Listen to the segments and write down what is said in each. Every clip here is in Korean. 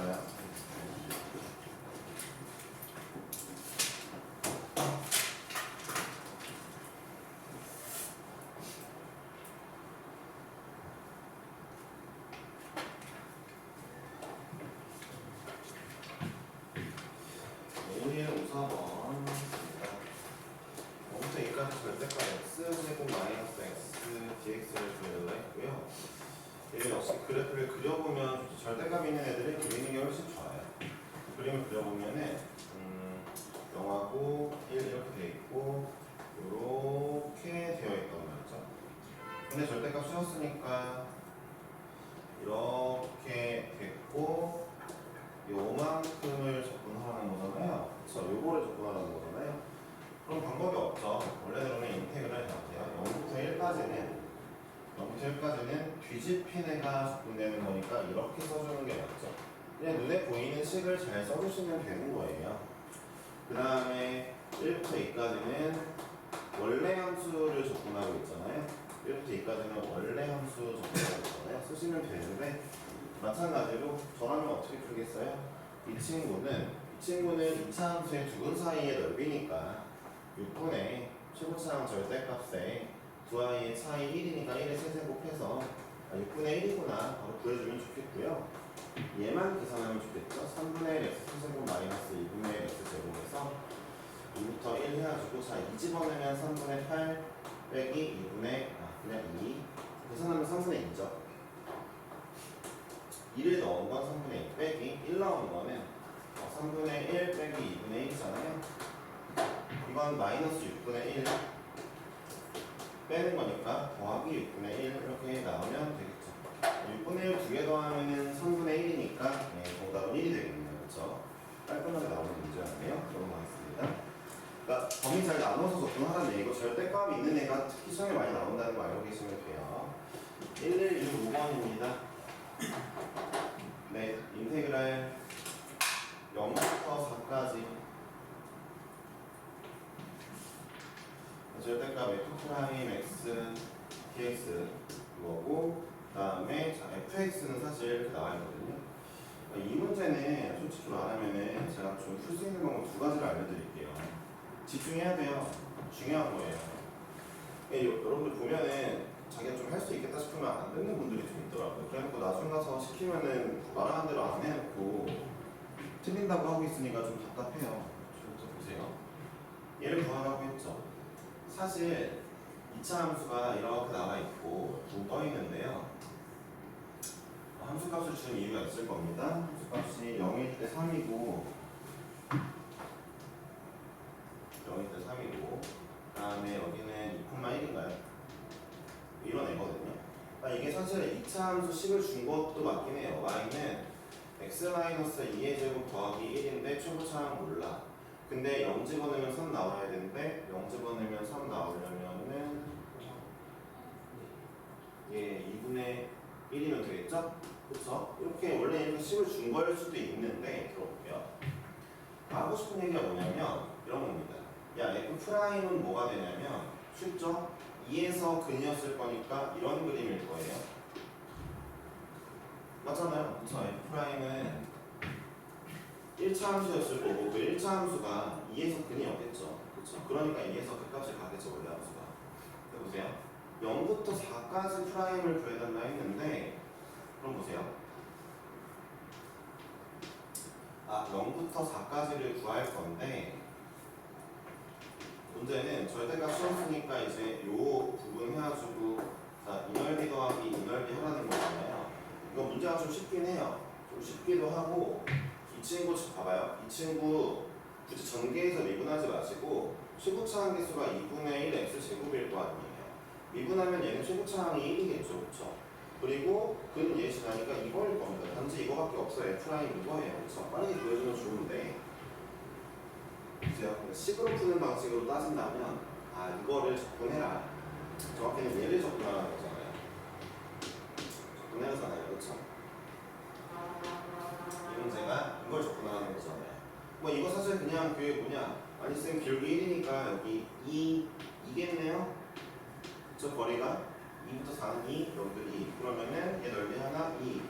있어요. A의 우사번 부터 A까지 절대값 X제곱 마이너스 X dx를 구해달라 했고요. 얘 역시 그래프를 그려보면 절대값 있는 애들이 그리는 게 훨씬 좋아요. 그림을 그려보면은 0하고 1 이렇게 돼 있고 이렇게 되어 있단 말이죠. 근데 절대값 씌웠으니까 이렇게 됐고 요만큼을 접근하라는 거잖아요. 그쵸? 요거를 접근하라는 거잖아요. 그럼 방법이 없죠. 원래대로는 인테그랄 해볼게요. 0부터 1까지는 뒤집힌 애가 접근되는 거니까 이렇게 써주는 게 맞죠. 그냥 눈에 보이는 식을 잘 써주시면 되는 거예요. 그 다음에 1부터 2까지는 원래 함수를 접근하고 있잖아요. 1부터 2까지는 원래 함수 접근하고 있잖아요. 쓰시면 되는데 마찬가지로 저라면 어떻게 풀겠어요? 이 친구는 2차 함수의 두근 사이의 넓이니까 6분의 최고차항 절대값에 두 i의 차이 1이니까 1의 세제곱해서 6분의 1이구나 바로 구해주면 좋겠고요. 얘만 계산하면 좋겠죠. 3분의 1 x제곱 마이너스 2분의 1 x제곱에서 2부터 1 해가지고 자 2 집어넣으면 3분의 8 빼기 2분의 그냥 2 계산하면 3분의 2죠. 2를 넣은 건 3분의 2 빼기 1 나오는 거는 3분의 1 빼기 2분의 1이잖아요. 이건 마이너스 6분의 1 빼는 거니까 더하기 6분의 1 이렇게 나오면 되겠죠. 6분의 1 두 개 더하면 3분의 1이니까 정답은 1이 되겠네요. 그렇죠? 깔끔하게 나오는 문제였네요. 넘어가겠습니다. 그러니까 범위 잘 나눠서 접근하라는 얘기고 절대값이 있는 애가 특히 시험에 많이 나온다는 거 알고 계시면 돼요. 1165번입니다. 네, 인테그랄 0부터 4까지 절대값 f' x dx 이거고 그 다음에 fx는 사실 이렇게 나와 있거든요. 이 문제는 솔직히 말하면은 제가 좀 풀 수 있는 방법 두 가지를 알려드릴게요. 집중해야 돼요. 중요한 거예요. 여러분들 보면은 자기가 좀 할 수 있겠다 싶으면 안 듣는 분들이 좀 있더라고요. 그래놓고 나중 가서 시키면은 말하는 대로 안 해놓고 틀린다고 하고 있으니까 좀 답답해요. 좀 보세요. 얘를 구하라고 했죠. 사실 2차 함수가 이렇게 나와 있고 붕 떠 있는데요. 함수값을 준 이유가 있을 겁니다. 함수값이 0일 때 3이고 0일 때 3이고 그 다음에 여기는 2,1인가요? 이런 애거든요. 이게 사실 2차 함수 식을 준 것도 맞긴 해요. y는 x-2의 제곱 더하기 1인데 최고차항 몰라. 근데 0 집어넣으면 3 나와야 되는데 0 집어넣으면 3 나오려면은 2분의 1이면 되겠죠? 그쵸? 이렇게 원래 이렇게 식을 준 거일 수도 있는데 들어볼게요. 하고 싶은 얘기가 뭐냐면 이런 겁니다. 야 F'은 뭐가 되냐면 쉽죠? 2에서 근이었을 거니까 이런 그림일 거예요. 맞잖아요. 그쵸? F'은 1차 함수였을 거고 그 1차 함수가 2에서 근이었겠죠. 그쵸? 그러니까 2에서 그 값이 가겠죠. 원래 함수가. 해보세요. 0부터 4까지 프라임을 구해달라 했는데 그럼 보세요. 0부터 4까지를 구할 건데 문제는 절대값 씌웠으니까 이제 요 부분 해가지고 자, 이 넓이 더하기 이 넓이 하라는 거잖아요. 이거 문제가 좀 쉽긴 해요. 좀 쉽기도 하고 이 친구 봐봐요. 이 친구 굳이 전개해서 미분하지 마시고 최고차항 개수가 2분의 1 x제곱일 거 아니에요. 미분하면 얘는 최고차항이 1이겠죠. 그쵸? 그리고 그는 예시나니까 이거일 겁니다. 단지 이거밖에 없어요. F'라인 이거예요. 그쵸? 빠르게 보여주면 좋은데 보세요. 식으로 푸는 방식으로 따진다면 이거를 접근해라. 정확히는 얘를 접근하라는 거잖아요. 접근해라잖아요. 그쵸? 이 문제가 이걸 접근하는 거잖아요. 뭐 이거 사실 그냥 그게 뭐냐 아니 쌤 기울기 1이니까 여기 2겠네요. 그쵸? 거리가 2부터 4는 2, 여기도 2. 그러면은 얘 넓이 하나 2.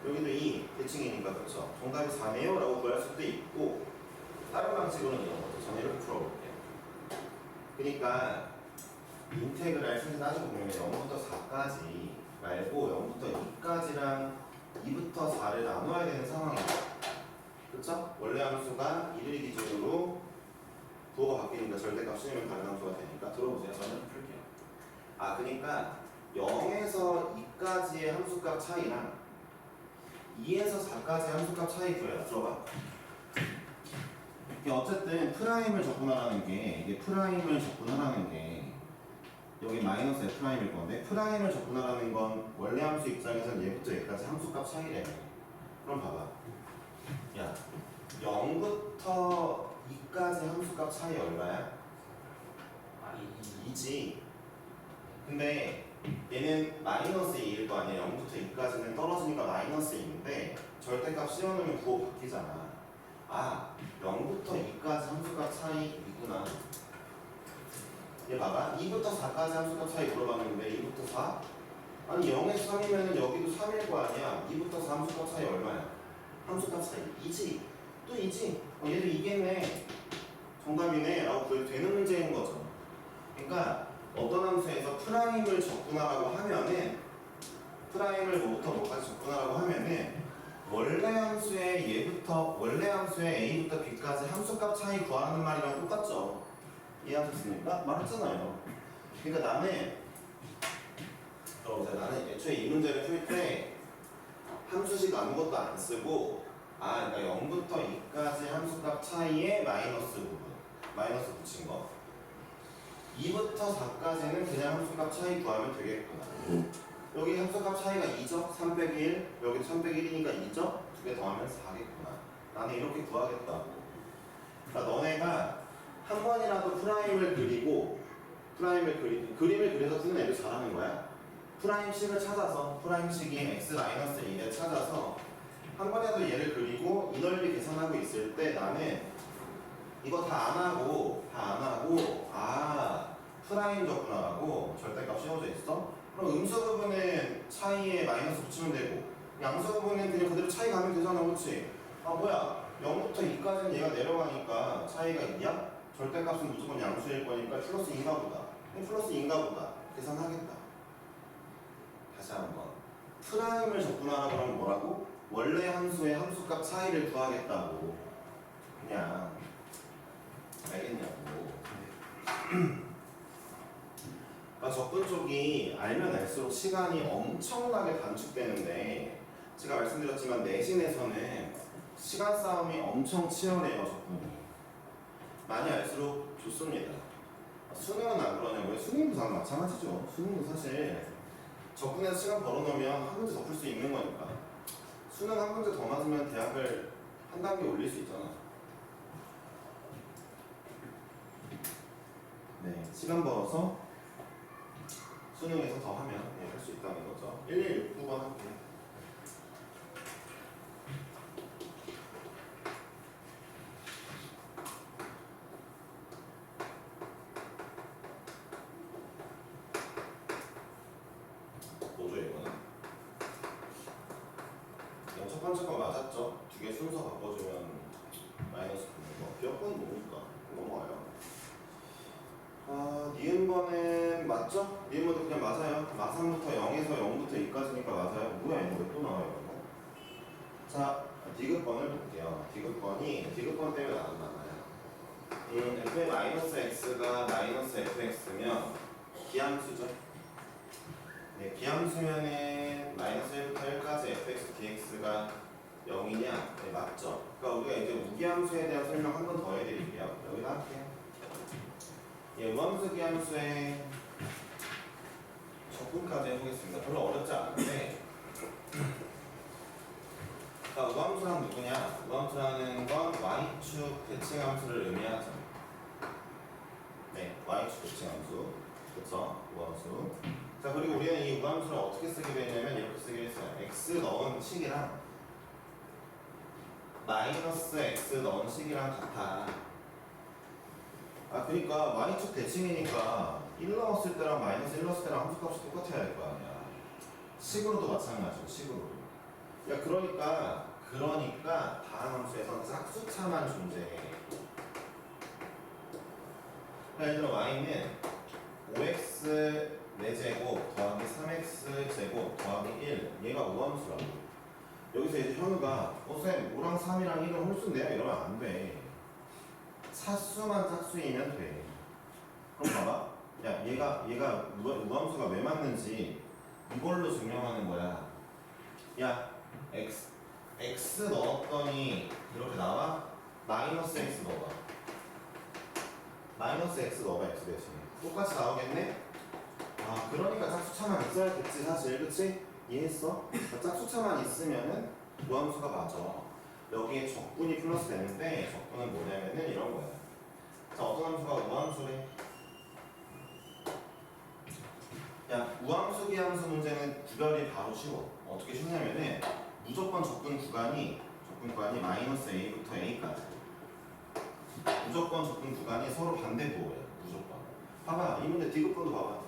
여기도 2 대칭이니까 그렇죠. 정답이 4네요 라고 구할 수도 있고 다른 방식으로는 이런 거죠. 저는 이렇게 풀어볼게요. 그러니까 인테그랄 순서 따지고 보면 0부터 4까지 말고 0부터 2까지랑 2부터 4를 나눠야 되는 상황이에요. 그렇죠? 원래 함수가 1을 기준으로 부호가 바뀌니까 절대값 실으면 다른 함수가 되니까 들어보세요. 저는 풀게요. 아 그러니까 0에서 2까지의 함수값 차이랑 2에서 4까지의 함수값 차이 구해요. 들어봐. 이게 어쨌든 프라임을 접근하라는 게 이게 프라임을 접근하라는 게 여기 마이너스 F'일 건데 프라임을 접근하라는 건 원래 함수 입장에서는 얘부터 얘까지 함수값 차이래. 그럼 봐봐. 야 0부터 2까지 함수값 차이 얼마야? 2지. 근데 얘는 마이너스 2일 거 아니야. 0부터 2까지는 떨어지니까 마이너스 2인데 절대값 씌워놓으면 부호 바뀌잖아. 아 0부터 2까지 함수값 차이 있구나. 얘 봐봐. 2부터 4까지 함수값 차이 물어봤는데 2부터 4? 아니 0에서 3이면 여기도 3일 거 아니야. 2부터 4 함수값 차이 얼마야? 함수값 차이 2지. 또 2지. 얘도 이겠네. 정답이네 라고 구해도 되는 문제인 거죠. 그러니까 어떤 함수에서 프라임을 접근하라고 하면은 프라임을 뭐부터 뭐까지 접근하라고 하면은 원래 함수의 A부터 B까지 함수값 차이 구하는 말이랑 똑같죠. 이해하셨습니까? 말했잖아요. 그러니까 나는 애초에 이 문제를 풀 때 함수식 아무것도 안 쓰고 그러니까 0부터 2까지 함수값 차이의 마이너스 부분 마이너스 붙인 거 2부터 4까지는 그냥 함수값 차이 구하면 되겠구나. 여기 함수값 차이가 2죠? 3 빼기 1 여기도 3 빼기 1이니까 2죠? 두 개 더하면 4겠구나. 나는 이렇게 구하겠다고. 그러니까 너네가 한 번이라도 프라임을 그리고 그림을 그려서 푸는 애들 잘하는 거야. 프라임식을 찾아서 프라임식인 x-1을 찾아서 한 번이라도 얘를 그리고 이 넓이 계산하고 있을 때 나는 이거 다 안 하고 프라임 접근하라고 절대값 씌워져 있어? 그럼 음수 부분은 차이에 마이너스 붙이면 되고 양수 부분은 그냥 그대로 차이 가면 되잖아. 그렇지? 뭐야 0부터 2까지는 얘가 내려가니까 차이가 있냐? 절대값은 무조건 양수일 거니까 플러스 2인가 보다. 플러스 2인가 보다. 계산하겠다. 다시 한번 프라임을 접근하라고 하면 뭐라고? 원래 함수의 함수값 차이를 구하겠다고. 그냥 알겠냐고. 그러니까 접근 쪽이 알면 알수록 시간이 엄청나게 단축되는데 제가 말씀드렸지만 내신에서는 시간 싸움이 엄청 치열해요. 접근이 많이 알수록 좋습니다. 수능은 안 그러냐고요? 수능도 다 마찬가지죠. 수능도 사실 접근해서 시간 벌어놓으면 한 문제 더 풀 수 있는 거니까 수능 한 문제 더 맞으면 대학을 한 단계 올릴 수 있잖아. 네, 시간 벌어서 수능에서 더 하면 할 수 있다는 거죠. 1169번 할게요. 뭐죠 이거는? 첫 번째 거 맞았죠? 두 개 순서 바꿔주면 마이너스 붙는 거. 기억은 뭡니까? 넘어가요. 니은번은 맞죠? 니은번도 그냥 맞아요. 마삼부터 0에서 0부터 2까지니까 맞아요. 뭐야 이거 왜 또 나와요 이거? 자, 디귿번을 볼게요. 디귿번 때문에 안 나와요. f의 마이너스 x가 마이너스 fx면 기함수죠. 네, 기함수면은 마이너스 1부터 1까지 fx dx가 0이냐? 네, 맞죠. 그러니까 우리가 이제 무기함수에 대한 설명 한 번 더 해드릴게요. 여기다 할게요. 우함수 기함수의 접근까지 해보겠습니다. 별로 어렵지 않은데 우함수란 누구냐? 우함수라는 건 y축 대칭함수를 의미하죠. 네, y축 대칭함수. 그쵸? 우함수. 자, 그리고 우리는 이 우함수를 어떻게 쓰기로 했냐면 이렇게 쓰기로 했어요. x 넣은 식이랑 마이너스 x 넣은 식이랑 같아. 그러니까 y축 대칭이니까 1 넣었을 때랑 마이너스 1 넣었을 때랑 함수값이 똑같아야 할 거 아니야. 식으로도 마찬가지고 식으로도. 야 그러니까 다항 함수에선 짝수차만 존재해. 예를 들어 y는 5x 4제곱 더하기 3x 제곱 더하기 1 얘가 우함수라고. 여기서 이제 현우가 쌤 5랑 3이랑 1은 홀수인데요? 이러면 안 돼. 차수만 짝수이면 돼. 그럼 봐봐. 야 얘가 우함수가 왜 맞는지 이걸로 증명하는 거야. 야 x 넣었더니 이렇게 나와? 마이너스 x 넣어봐. 마이너스 x 넣어봐. x 대신에 똑같이 나오겠네? 아 그러니까 짝수차만 있어야겠지 사실. 그치? 이해했어? 짝수차만 있으면은 우함수가 맞아. 여기에 적분이 플러스 되는데 적분은 뭐냐면은 이런 거야. 자 어떤 함수가 우함수래? 야 우함수 기함수 문제는 구별이 바로 쉬워. 어떻게 쉽냐면은 무조건 적분 구간이 마이너스 a부터 a까지. 무조건 적분 구간이 서로 반대 부호예요. 무조건. 봐봐 이 문제 디귿번도 봐봐.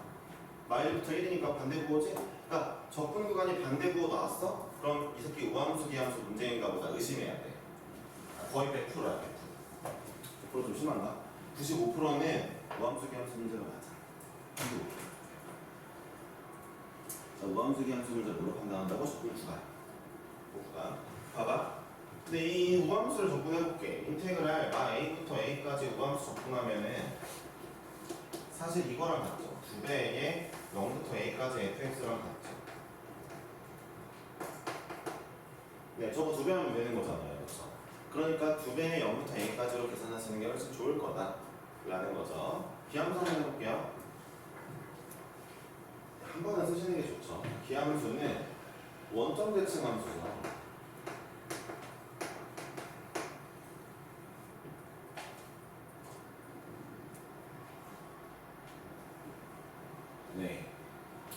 마일부터 1이니까 반대 부호지? 그러니까 적분 구간이 반대 부호 나왔어? 그럼 이 새끼 우함수 기함수 문제인가 보다 의심해야 돼. 거의 100%야 100%. 100%좀 심한가? 95%는 우함수 기함수 문제가 맞아. 95%. 자, 우함수 기함수 문제 뭘로 판단한다고? 적분 구간. 봐봐. 근데 이 우함수를 적분해볼게. 인테그랄 a부터 a까지 우함수 적분하면은 사실 이거랑 같죠. 2배의 0부터 a까지 fx랑 같죠. 네, 저거 2배 하면 되는 거잖아요. 그렇죠? 그러니까 2배의 0부터 a까지로 계산하시는 게 훨씬 좋을 거다 라는 거죠. 기함수 한번 해볼게요. 한 번은 쓰시는 게 좋죠. 기함수는 원점 대칭 함수죠. 네.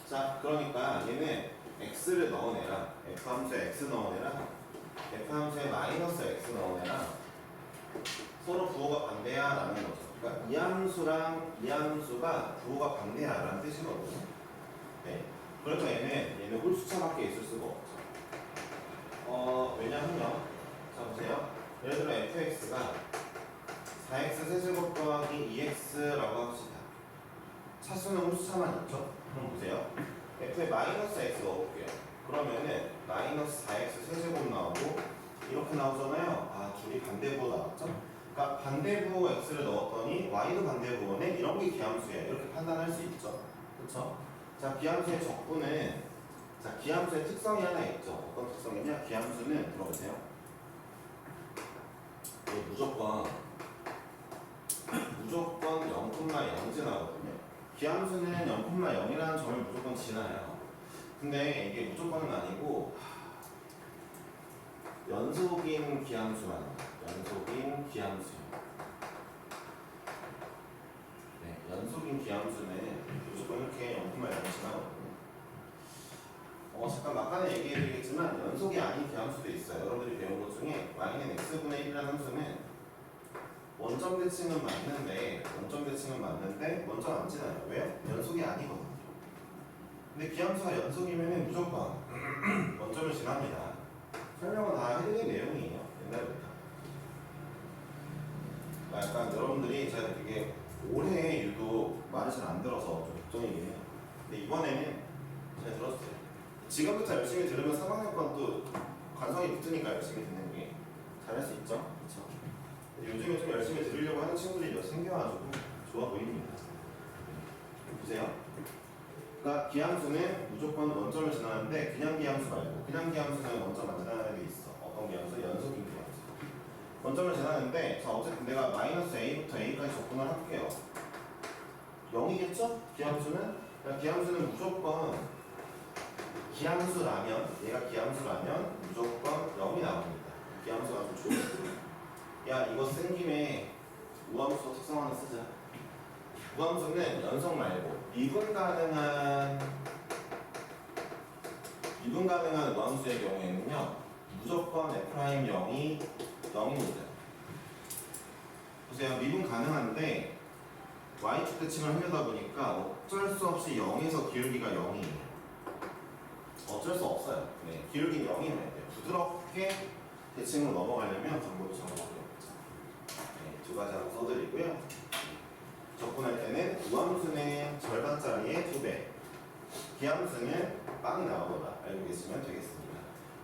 자, 그러니까 얘는 x를 넣어내라. f 함수에 x 넣어내라. f 함수에 마이너스 x 넣어내라. 서로 부호가 반대야 라는 거죠. 그러니까 이 함수랑 이 함수가 부호가 반대야 라는 뜻이거든요. 네. 그래서 얘는 홀수차밖에 있을 수가 없죠. 왜냐면요. 자, 보세요. 예를 들어 fx가 4x 세제곱 더하기 2x라고 합시다. 차수는 홀수차만 있죠? 그럼 보세요. f에 마이너스 x 넣어볼게요. 그러면은 마이너스 4x 세제곱 나오고 이렇게 나오잖아요. 아, 둘이 반대부호 나왔죠? 그러니까 반대부호 x를 넣었더니 y도 반대부호네? 이런 게 기함수예요. 이렇게 판단할 수 있죠. 그쵸? 자, 기함수의 적분은 자, 기함수의 특성이 하나 있죠. 어떤 특성이냐? 기함수는 들어보세요. 무조건 0,0 지나거든요. 기함수는 0,0이라는 점을 무조건 지나요. 근데 이게 무조건은 아니고 연속인 기함수만 연속인 기함수요. 네, 연속인 기함수는 무조건 이렇게 0,0 지나거든요. 잠깐 막간에 얘기해드리겠지만 연속이 아닌 기함수도 있어요. 여러분들이 배운 것 중에 y는 x분의 1이라는 함수는 원점 대칭은 맞는데 원점 안 지나요. 왜요? 연속이 아니거든요. 근데 기함수가 연속이면 무조건 원점을 지납니다. 설명은 다 해드린 내용이에요. 옛날부터. 약간 여러분들이 제가 되게 올해 유독 말을 잘 안 들어서 좀 걱정이긴 해요. 근데 이번에는 잘 들었어요. 지금부터 열심히 들으면 3학년 건 또 관성이 붙으니까 열심히 듣는 게 잘할 수 있죠? 그렇죠? 요즘에 좀 열심히 들으려고 하는 친구들이 몇 생겨가지고 좋아 보입니다. 보세요. 그러니까 기함수는 무조건 원점을 지나는데 그냥 기함수 말고 그냥 기함수는 원점 안 지나는 게 있어. 어떤 기함수? 연속인 기함수. 원점을 지나는데 자 어쨌든 내가 마이너스 a부터 a까지 접근을 할게요. 0이겠죠? 기함수는? 그러니까 기함수는 무조건 기함수라면 얘가 기함수라면 무조건 0이 나옵니다. 기함수가 좀 좋은. 야 이거 쓴 김에 우함수 특성 하나 쓰자. 우함수는 연속 말고 미분 가능한 우함수의 경우에는요 무조건 F'0이 0입니다. 보세요. 미분 가능한데 Y축 대칭을 하려다 보니까 어쩔 수 없이 0에서 기울기가 0이에요. 어쩔 수 없어요. 네, 기울기 0이면 돼요. 부드럽게 대칭으로 넘어가려면 정보도 정보가 없죠. 네, 두 가지 한번 써드리고요. 적분할 때는 우함수는 절반짜리의 2배, 기함수는 빵 나오더라 알고 계시면 되겠습니다.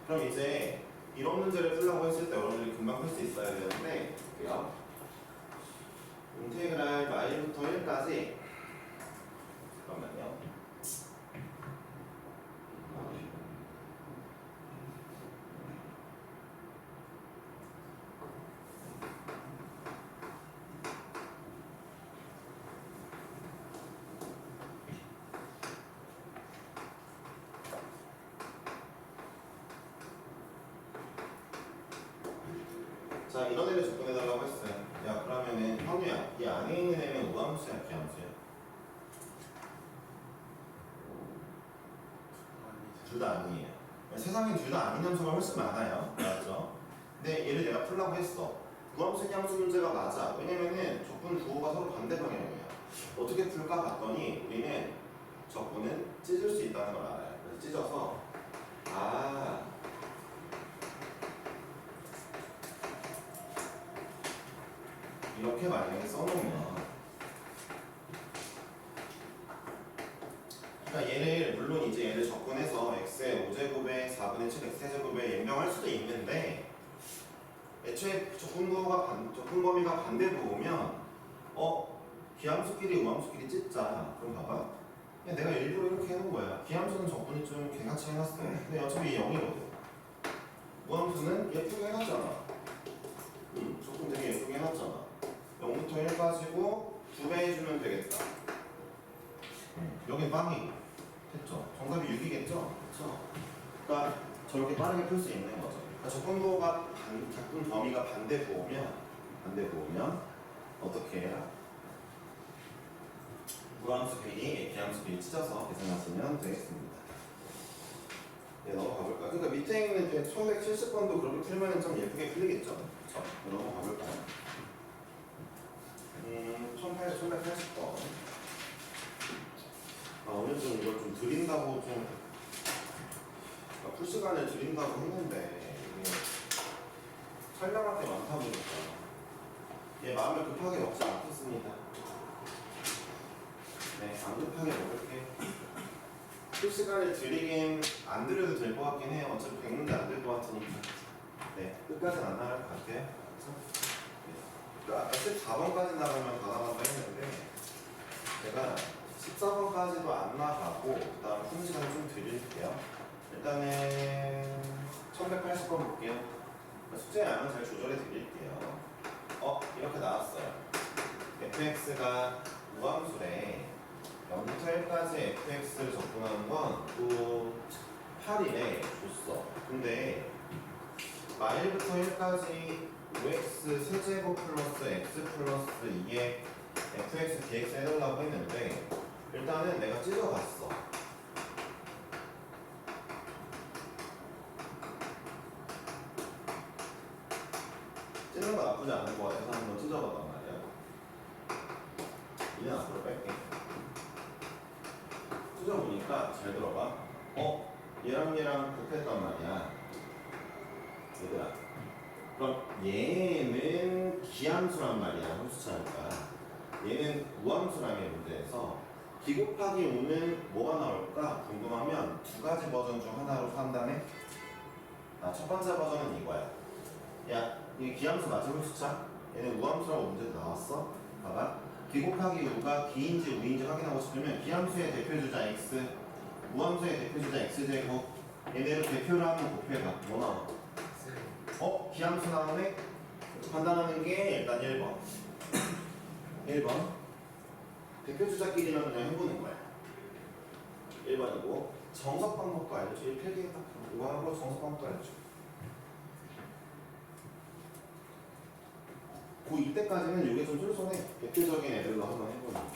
그럼 이제 이런 문제를 풀려고 했을 때 여러분들이 금방 풀 수 있어야 되는데, 볼게요. 인테그랄 마일부터 1까지, 잠깐만요. 자, 이런 애를 접근해달라고 했어요. 야, 그러면은 현우야, 이 안에 있는 애는 우함수야, 기함수야? 둘 다 아니에요. 세상엔 둘 다 아닌 함수가 훨씬 많아요. 맞죠? 근데 얘를 내가 풀라고 했어. 우함수, 기함수 문제가 맞아. 왜냐면은 적분 부호가 서로 반대 방향이에요. 어떻게 풀까 봤더니 우리는 적분은 찢을 수 있다는 걸 알아요. 그래서 찢어서 이렇게 만약에 써놓으면, 그러니까 얘를 물론 이제 얘를 적분해서 x의 5제곱에 4분의 7 x제곱에 연명할 수도 있는데, 애초에 적분 범위가 반대 부호면 기함수끼리 우함수끼리 찢자. 그럼 봐봐. 그냥 내가 일부러 이렇게 해놓은 거야. 기함수는 적분이 좀 개같이 해놨어. 근데 어차피 0이거든. 우함수는 예쁘게 해놨잖아. 적분 되게 예쁘게 해놨잖아. 0부터 1 가지고 2배 해주면 되겠다. 여긴 빵이고. 됐죠? 정답이 6이겠죠? 그렇죠? 그러니까 저렇게 빠르게 풀 수 있는 거죠. 그러니까 적분 범위가 반대 부호면 어떻게 해라? 우함수끼리 기함수끼리 찢어서 계산하시면 되겠습니다. 네, 넘어가 볼까요? 그러니까 밑에 있는 1170번도 그렇게 풀면 좀 예쁘게 풀리겠죠? 그렇죠? 넘어가 볼까요? 1180번. 오늘 좀 이걸 좀 드린다고 풀 시간을 드린다고 했는데, 이게 설명할 게 많다 보니까 얘 마음을 급하게 먹지 않겠습니다. 네, 안 급하게 먹을게. 풀 시간을 드리긴 안 드려도 될 것 같긴 해요. 어차피 100문제 안 될 것 같으니까. 네, 끝까지는 안 나갈 것 같아요. 그러니까 14번까지 나가면 다 나간다 했는데, 제가 14번까지도 안 나가고 그 다음 푸는 시간을 좀 드릴게요. 일단은 1180번 볼게요. 숙제 양은 잘 조절해 드릴게요. 이렇게 나왔어요. fx가 우함수래. 0부터 1까지 fx를 적분하는 건 또 8이래 줬어. 근데 마일부터 1까지 5x 세제곱 플러스 x 플러스 2에 fx dx 해달라고 했는데, 일단은 내가 찢어봤어. 찢는 거 나쁘지 않은 것 같아서 한번 찢어봤단 말이야. 이제 앞으로 뺄게. 찢어보니까 잘 들어봐. 얘랑 곱했단 말이야. 얘들아. 그럼 얘는 기함수란 말이야. 함수차니까. 얘는 우함수라는 게 문제에서 기 곱하기 5는 뭐가 나올까 궁금하면 두 가지 버전 중 하나로 판단해. 첫 번째 버전은 이거야. 야, 이게 기함수 맞지 함수차? 얘는 우함수라고 문제도 나왔어. 봐봐. 기 곱하기 5가 기인지 우인지 확인하고 싶으면 기함수의 대표주자 x, 우함수의 대표주자 x제곱, 얘네를 대표로 하면 곱해봐. 뭐 나와? 기함수 나오네? 판단하는 게 일단 1번. 1번. 대표주자끼리만 그냥 해보는 거야. 1번이고, 정석 방법도 알려줘. 이 필기에 딱 이거 하고 정석 방법도 알려줘. 이때까지는 이게 좀 쫄쫄해. 대표적인 애들로 한번 해보는 거야.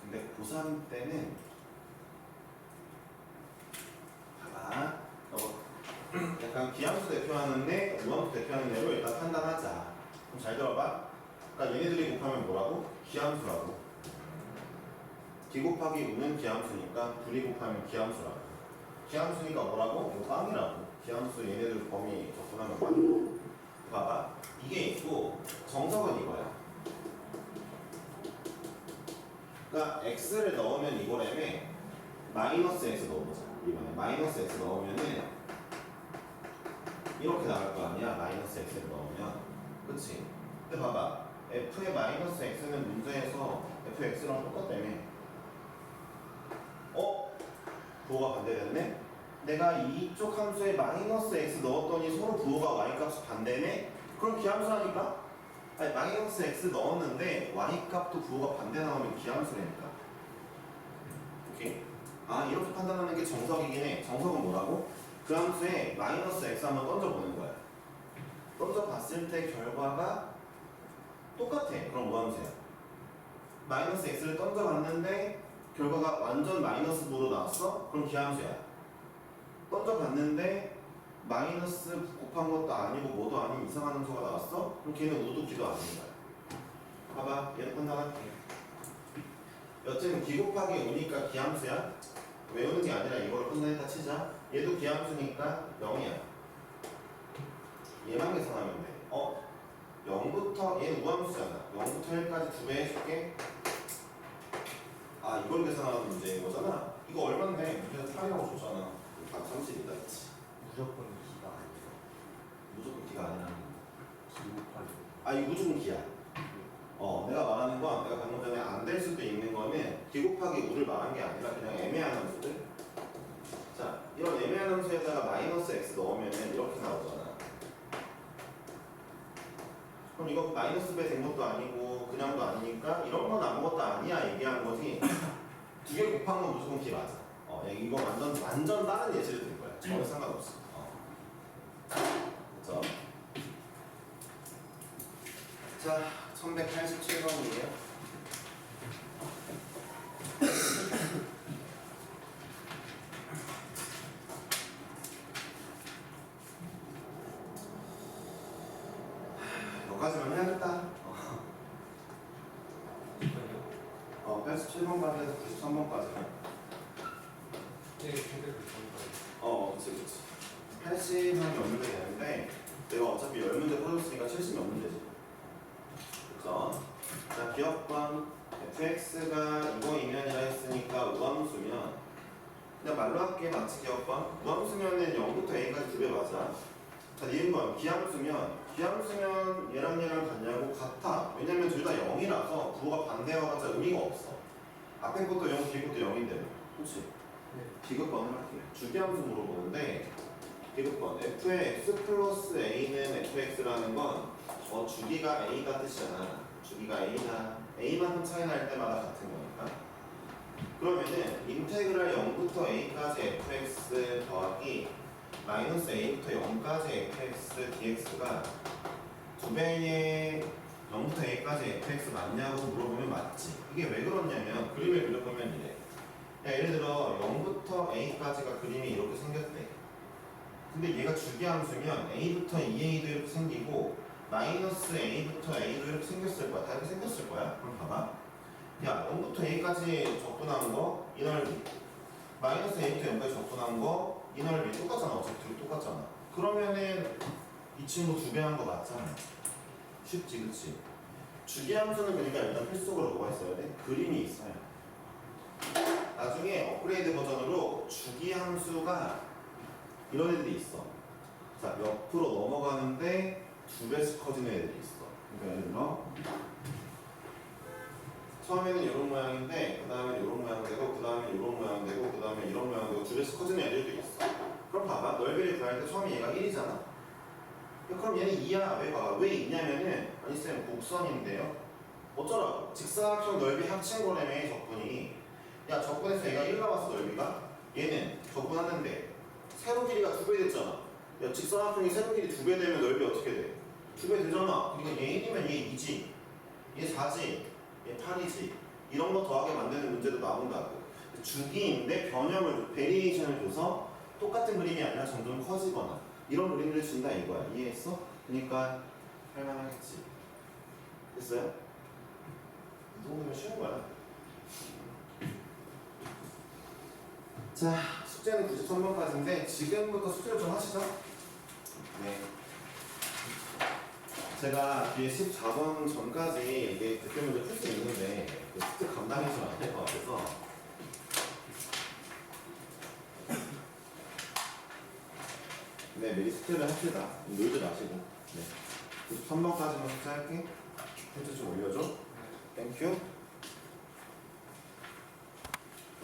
근데 고3 때는 봐봐. 약간 기함수 대표하는데 우함수 대표하는 애로 일단 판단하자. 그럼 잘 들어봐. 그러니까 얘네들이 곱하면 뭐라고? 기함수라고. 기 곱하기 5는 기함수니까 둘이 곱하면 기함수라고. 기함수니까 뭐라고? 이거 빵이라고. 기함수 얘네들 범위 접근하면 빵. 봐봐. 이게 있고 정석은 이거야. 그러니까 x를 넣으면 이거라며 마이너스 x 넣어보자. 이번에 마이너스 x 넣으면은 이렇게 나올 거 아니야. 마이너스 x를 넣으면. 그치? 근데 봐봐. f의 마이너스 x는 문제에서 fx랑 똑같다며. 부호가 반대됐네? 내가 이쪽 함수에 마이너스 x 넣었더니 서로 부호가 y값이 반대네? 그럼 기함수라니까? 아니 마이너스 x 넣었는데 y값도 부호가 반대 나오면 기함수라니까. 오케이? 아 이렇게 판단하는 게 정석이긴 해. 정석은 뭐라고? 그 함수에 마이너스 x 한번 던져보는 거야. 던져봤을 때 결과가 똑같아. 그럼 뭐 함수야? 마이너스 x를 던져봤는데 결과가 완전 마이너스 부호로 나왔어? 그럼 기함수야. 던져봤는데 마이너스 곱한 것도 아니고 뭐도 아닌 이상한 함수가 나왔어? 그럼 걔는 우도 기도 아닌 거야. 봐봐, 얘는 판단할게. 여튼 기 곱하기 5니까 기함수야. 외우는 게 아니라 이걸 판단했다 치자. 얘도 기함수니까 0이야. 얘만 계산하면 돼. 0부터 얘는 우함수잖아. 0부터 1까지 두 배 해줄게. 아 이걸 계산하는 문제인 거잖아. 이거 얼마인데? 문제에서 8이라고 줬잖아. 130이다 했지. 무조건 기가 아니에요. 무조건 기가 아니라는 거. 기 곱하기. 아 이거 무조건 기야. 내가 말하는 건 내가 방금 전에 안 될 수도 있는 거는 기 곱하기 5를 말한 게 아니라 그냥 애매한 함수들. 자 이런 애매한 함수에다가 마이너스 x 넣으면은 이렇게 나오잖아. 그럼 이거 마이너스 배 된 것도 아니고 그냥도 아니니까 이런 건 아무것도 아니야 얘기하는 거지. 두 개 곱한 건 무조건 기 맞아. 이거 완전 다른 예시를 들 거야. 전혀 상관없어. 그렇죠? 자, 1187번이에요. 여기까지만 해야겠다. 87번까지 해서 93번까지. 네, 근데 그치. 80한 몇 문제 되는데 내가 어차피 10문제 풀어줬으니까 70 몇 문제지. 그쵸? 자, 기억번 fx가 이거이면이라 했으니까 우함수면 그냥 말로 할게. 마치 기억번 우함수면은 0부터 a까지 두 배 맞아. 자, 니은번 기함수면 얘랑 같냐고? 같아. 왜냐면 둘 다 0이라서 부호가 반대여봤자 의미가 없어. 앞에 것도 0, 뒤에 것도 0인데 그치? 비급번을 할게요. 주기함수 물어보는데 비급번 f의 x 플러스 a는 fx라는 건 주기가 a다 뜻이잖아. 주기가 a다. a만큼 차이 날 때마다 같은 거니까. 그러면은 인테그랄 0부터 a까지 fx 더하기 마이너스 a부터 0까지 fx dx가 두 배의 0부터 a까지 fx 맞냐고 물어보면 맞지. 이게 왜 그렇냐면 그림을 그려보면 이래. 예를 들어 0부터 a까지가 그림이 이렇게 생겼대. 근데 얘가 주기함수면 a부터 2a도 이렇게 생기고 마이너스 a부터 a도 이렇게 생겼을 거야. 다 이렇게 생겼을 거야. 그럼 봐봐. 야 0부터 a까지 접근한 거 이 넓이, 마이너스 a부터 0까지 접근한 거 이 넓이 똑같잖아. 어차피 둘 똑같잖아. 그러면은 이 친구 두 배 한 거 맞잖아. 쉽지 그치? 주기함수는 그러니까 일단 필수적으로 뭐가 있어야 돼? 그림이 있어요. 나중에 업그레이드 버전으로 주기함수가 이런 애들이 있어. 자, 옆으로 넘어가는데 두 배씩 커지는 애들이 있어. 그러니까 예를 들어 처음에는 이런 모양인데 그 다음에 이런 모양 되고 그 다음에 이런 모양 되고 그 다음에 이런 모양 되고 두 배씩 커지는 애들도 있어. 그럼 봐봐. 넓이를 구할 때 처음에 얘가 1이잖아. 그럼 얘는 2야. 왜 봐봐. 왜 2냐면은 아니 쌤 곡선인데요. 어쩌라고? 직사각형 넓이 합친 거라며 적분이. 야 적분에서 얘가 1 나왔어 넓이가. 얘는 적분하는데 세로 길이가 2배 됐잖아. 야 직사각형이 세로 길이 2배 되면 넓이 어떻게 돼? 2배 되잖아. 그러니까 얘 1이면 얘 2지. 얘 4지. 얘 8이지. 이런 거 더하게 만드는 문제도 나온다고. 주기인데 변형을 베리에이션을 줘서 똑같은 그림이 아니라 점점 커지거나 이런 그림을 준다 이거야. 이해했어? 그러니까 할만하겠지. 됐어요? 이 정도면 쉬운 거야. 자, 숙제 숙제는 93번까지인데 지금부터 숙제를 좀 하시죠. 네. 제가 뒤에 14번 전까지 이게 대표 문제 풀 수 있는데 그 숙제 감당이 좀 안 될 것 같아서 네, 미리 숙제를 합시다. 놀지 마시고. 네. 93번까지만 숙제할게. 텐트 좀 올려줘. 땡큐.